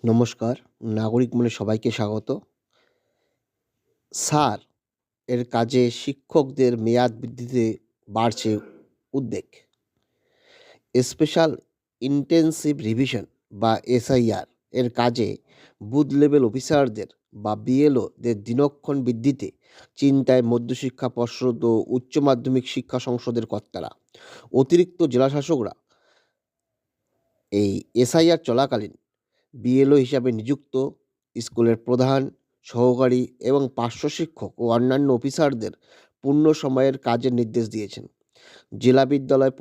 নমস্কার, নাগরিক মনে সবাইকে স্বাগত। স্যার এর কাজে শিক্ষকদের মেয়াদ বৃদ্ধিতে বাড়ছে উদ্বেগ। স্পেশাল ইন্টেনসিভ রিভিশন বা এসআইআর এর কাজে বুথ লেভেল অফিসারদের বা বিএলওদের দিনক্ষণ বৃদ্ধিতে চিন্তায় মধ্যশিক্ষা পর্ষদ ও উচ্চ মাধ্যমিক শিক্ষা সংসদের কর্তারা। অতিরিক্ত জেলাশাসকরা এই এসআইআর চলাকালীন বিএলও হিসাবে নিযুক্ত স্কুলের প্রধান, সহকারী এবং পার্শ্ব শিক্ষক ও অন্যান্য অফিসারদের পূর্ণ সময়ের কাজের নির্দেশ দিয়েছেন। জেলা বিদ্যালয়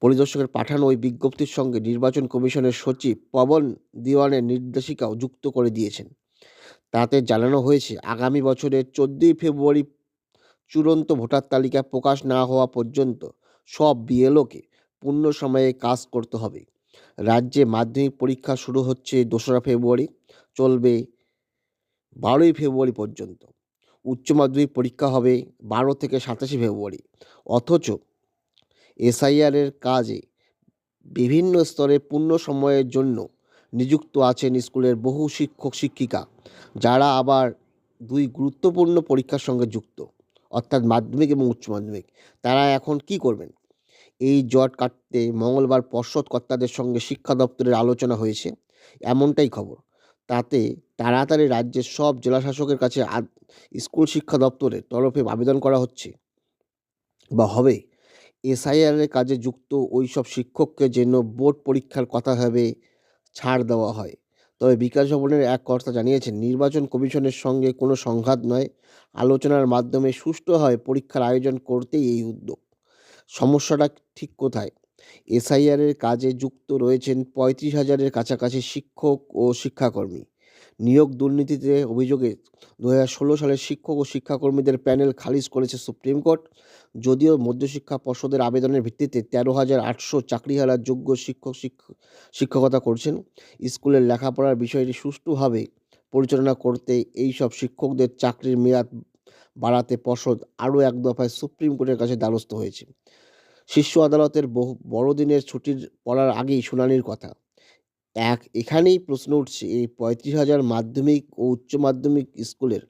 পরিদর্শকের পাঠানো ওই বিজ্ঞপ্তির সঙ্গে নির্বাচন কমিশনের সচিব পবন দিওয়ানের নির্দেশিকাও যুক্ত করে দিয়েছেন। তাতে জানানো হয়েছে, আগামী বছরের 14ই ফেব্রুয়ারি চূড়ান্ত ভোটার তালিকা প্রকাশ না হওয়া পর্যন্ত সব বিএলওকে পূর্ণ সময়ে কাজ করতে হবে। রাজ্যে মাধ্যমিক পরীক্ষা শুরু হচ্ছে 2রা ফেব্রুয়ারি, চলবে 12ই ফেব্রুয়ারি পর্যন্ত। উচ্চ মাধ্যমিক পরীক্ষা হবে 12 থেকে 27 ফেব্রুয়ারি। অথচ এসআইআরের কাজে বিভিন্ন স্তরে পূর্ণ সময়ের জন্য নিযুক্ত আছেন স্কুলের বহু শিক্ষক শিক্ষিকা, যারা আবার দুই গুরুত্বপূর্ণ পরীক্ষার সঙ্গে যুক্ত, অর্থাৎ মাধ্যমিক এবং উচ্চ মাধ্যমিক। তারা এখন কি করবেন? এই জট কাটতে মঙ্গলবার পর্ষদ কর্তাদের সঙ্গে শিক্ষা দপ্তরের আলোচনা হয়েছে, এমনটাই খবর। তাতে তাড়াতাড়ি রাজ্যের সব জেলাশাসকের কাছে স্কুল শিক্ষা দপ্তরের তরফে আবেদন করা হচ্ছে বা হবে, এসআইআরের কাজে যুক্ত ওই সব শিক্ষককে যেন বোর্ড পরীক্ষার কথা ভেবে ছাড় দেওয়া হয়। তবে বিকাশ ভবনের এক কর্তা জানিয়েছেন, নির্বাচন কমিশনের সঙ্গে কোনো সংঘাত নয়, আলোচনার মাধ্যমে সুষ্ঠুভাবে পরীক্ষার আয়োজন করতেই এই উদ্যোগ। সমস্যাটা ঠিক কোথায়? এসআইআরের কাজে যুক্ত রয়েছেন 35,000-এর কাছাকাছি শিক্ষক ও শিক্ষাকর্মী। নিয়োগ দুর্নীতিতে অভিযোগে 2016 সালে শিক্ষক ও শিক্ষাকর্মীদের প্যানেল খারিজ করেছে সুপ্রিম কোর্ট। যদিও মধ্যশিক্ষা পর্ষদের আবেদনের ভিত্তিতে 13,800 চাকরিহারা যোগ্য শিক্ষকতা করছেন। স্কুলের লেখাপড়ার বিষয়টি সুষ্ঠুভাবে পরিচালনা করতে এই সব শিক্ষকদের চাকরির মেয়াদ বাড়াতে পর্ষদ আরও এক দফায় সুপ্রিম কোর্টের কাছে দ্বারস্থ হয়েছে। শীর্ষ আদালতের বড়দিনের ছুটির পড়ার আগেই শুনানির কথা। এখানেই প্রশ্ন উঠছে, এই 35,000 মাধ্যমিক ও উচ্চ মাধ্যমিক স্কুলের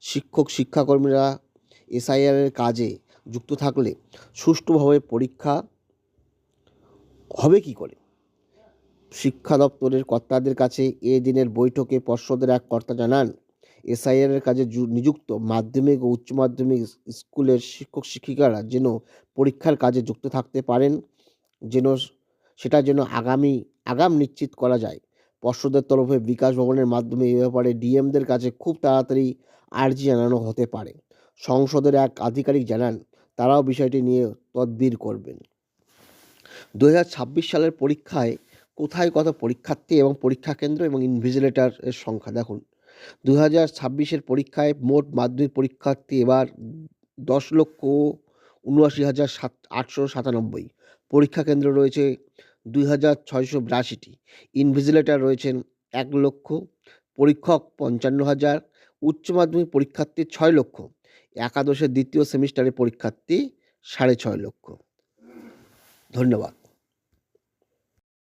শিক্ষক শিক্ষাকর্মীরা এসআইআরের কাজে যুক্ত থাকলে সুষ্ঠুভাবে পরীক্ষা হবে কি করে? শিক্ষা দপ্তরের কর্তাদের কাছে এ দিনের বৈঠকে পর্ষদের এক কর্তা জানান, এসআইআরের কাজে নিযুক্ত মাধ্যমিক ও উচ্চ মাধ্যমিক স্কুলের শিক্ষক শিক্ষিকারা যেন পরীক্ষার কাজে যুক্ত থাকতে পারেন, সেটা যেন আগাম নিশ্চিত করা যায়। পর্ষদের তরফে বিকাশ ভবনের মাধ্যমে এ ব্যাপারে ডিএমদের কাছে খুব তাড়াতাড়ি আর্জি জানানো হতে পারে। সংসদের এক আধিকারিক জানান, তারাও বিষয়টি নিয়ে তদবির করবেন। 2026 সালের পরীক্ষায় কোথায় কত পরীক্ষার্থী এবং পরীক্ষা কেন্দ্র এবং ইনভিজিলেটরের সংখ্যা দেখুন। 2026-এর পরীক্ষায় মোট মাধ্যমিক পরীক্ষার্থী এবার 10,79,897। পরীক্ষা কেন্দ্র রয়েছে 2,682টি। ইনভিজিলেটর রয়েছেন 1 লক্ষ। পরীক্ষক 55,000। উচ্চ মাধ্যমিক পরীক্ষার্থী 6 লক্ষ। একাদশের দ্বিতীয় সেমিস্টারের পরীক্ষার্থী 6.5 লক্ষ। ধন্যবাদ।